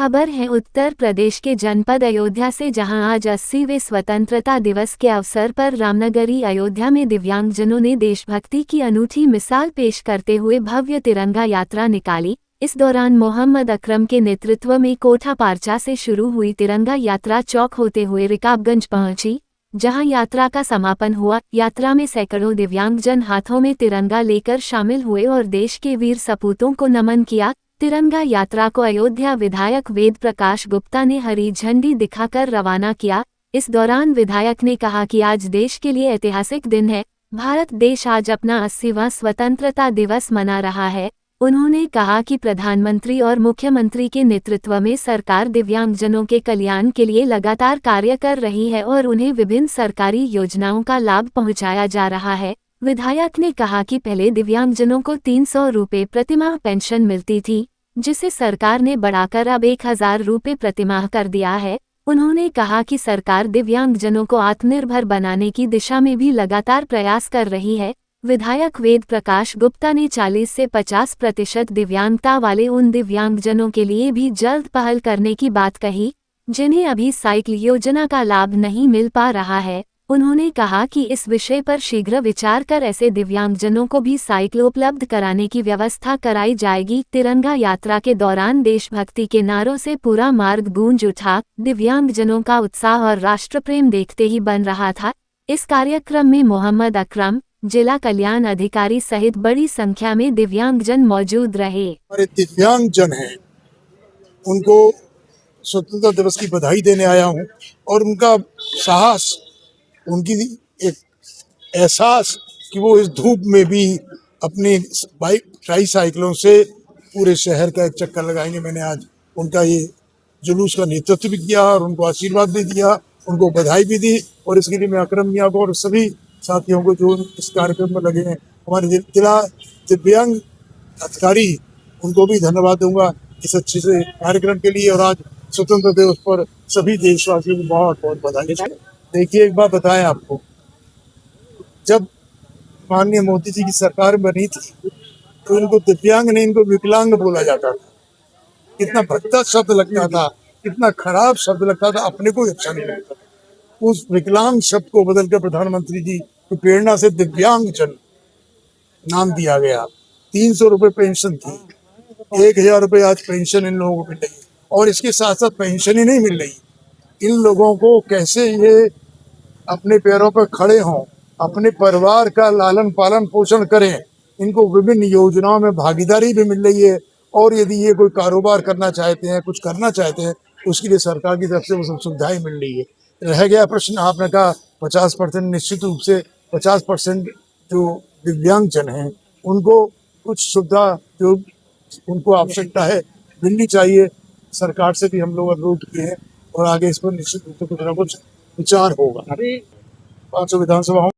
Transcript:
खबर है उत्तर प्रदेश के जनपद अयोध्या से, जहां आज 80वें स्वतंत्रता दिवस के अवसर पर रामनगरी अयोध्या में दिव्यांगजनों ने देशभक्ति की अनूठी मिसाल पेश करते हुए भव्य तिरंगा यात्रा निकाली। इस दौरान मोहम्मद अकरम के नेतृत्व में कोठा पारचा से शुरू हुई तिरंगा यात्रा चौक होते हुए रिकाबगंज पहुंची, जहां यात्रा का समापन हुआ। यात्रा में सैकड़ों दिव्यांगजन हाथों में तिरंगा लेकर शामिल हुए और देश के वीर सपूतों को नमन किया। तिरंगा यात्रा को अयोध्या विधायक वेद प्रकाश गुप्ता ने हरी झंडी दिखाकर रवाना किया। इस दौरान विधायक ने कहा कि आज देश के लिए ऐतिहासिक दिन है। भारत देश आज अपना 80वां स्वतंत्रता दिवस मना रहा है। उन्होंने कहा कि प्रधानमंत्री और मुख्यमंत्री के नेतृत्व में सरकार दिव्यांगजनों के कल्याण के लिए लगातार कार्य कर रही है और उन्हें विभिन्न सरकारी योजनाओं का लाभ पहुंचाया जा रहा है। विधायक ने कहा कि पहले दिव्यांगजनों को 300 रुपये प्रतिमाह पेंशन मिलती थी, जिसे सरकार ने बढ़ाकर अब 1000 रुपये प्रतिमाह कर दिया है। उन्होंने कहा कि सरकार दिव्यांगजनों को आत्मनिर्भर बनाने की दिशा में भी लगातार प्रयास कर रही है। विधायक वेद प्रकाश गुप्ता ने 40 से 50% दिव्यांगता वाले उन दिव्यांगजनों के लिए भी जल्द पहल करने की बात कही, जिन्हें अभी साइकिल योजना का लाभ नहीं मिल पा रहा है। उन्होंने कहा कि इस विषय पर शीघ्र विचार कर ऐसे दिव्यांगजनों को भी साइकिल उपलब्ध कराने की व्यवस्था कराई जाएगी। तिरंगा यात्रा के दौरान देशभक्ति के नारों से पूरा मार्ग गूंज उठा। दिव्यांगजनों का उत्साह और राष्ट्रप्रेम देखते ही बन रहा था। इस कार्यक्रम में मोहम्मद अकरम, जिला कल्याण अधिकारी सहित बड़ी संख्या में दिव्यांगजन मौजूद रहे। दिव्यांगजन हैं, उनको स्वतंत्रता दिवस की बधाई देने आया हूं और उनका साहस, उनकी एक एहसास कि वो इस धूप में भी अपनी बाइक ट्राईसाइकिलों से पूरे शहर का एक चक्कर लगाएंगे। मैंने आज उनका ये जुलूस का नेतृत्व भी किया और उनको आशीर्वाद भी दिया, उनको बधाई भी दी। और इसके लिए मैं अकरम मियां को और सभी साथियों को जो इस कार्यक्रम में लगे हैं, हमारे जिला दिव्यांग अधिकारी, उनको भी धन्यवाद दूंगा इस अच्छे से कार्यक्रम के लिए। और आज स्वतंत्रता दिवस पर सभी देशवासियों को बहुत बहुत बधाई। देखिए, एक बात बताएं आपको, जब माननीय मोदी जी की सरकार बनी थी तो इनको दिव्यांग नहीं, इनको विकलांग बोला जाता था। कितना भद्दा शब्द लगता था, कितना खराब शब्द लगता था, अपने को अच्छा नहीं लगता। उस विकलांग शब्द को बदलकर प्रधानमंत्री जी की प्रेरणा से दिव्यांगजन नाम दिया गया। 300 रुपये पेंशन थी, 1000 रुपये आज पेंशन इन लोगों को मिल रही है। और इसके साथ साथ पेंशन ही नहीं मिल रही, इन लोगों को कैसे ये अपने पैरों पर खड़े हों, अपने परिवार का लालन पालन पोषण करें, इनको विभिन्न योजनाओं में भागीदारी भी मिल रही है। और यदि ये कोई कारोबार करना चाहते हैं, कुछ करना चाहते हैं, उसके लिए सरकार की तरफ से वो सब सुविधाएं मिल रही है। रह गया प्रश्न, आपने कहा 50%, निश्चित रूप से 50% जो दिव्यांगजन हैं उनको कुछ सुविधा जो उनको आवश्यकता है मिलनी चाहिए। सरकार से भी हम लोग अनुरोध किए हैं और आगे इस पर निश्चित रूप से कुछ न कुछ विचार होगा। 500 विधानसभा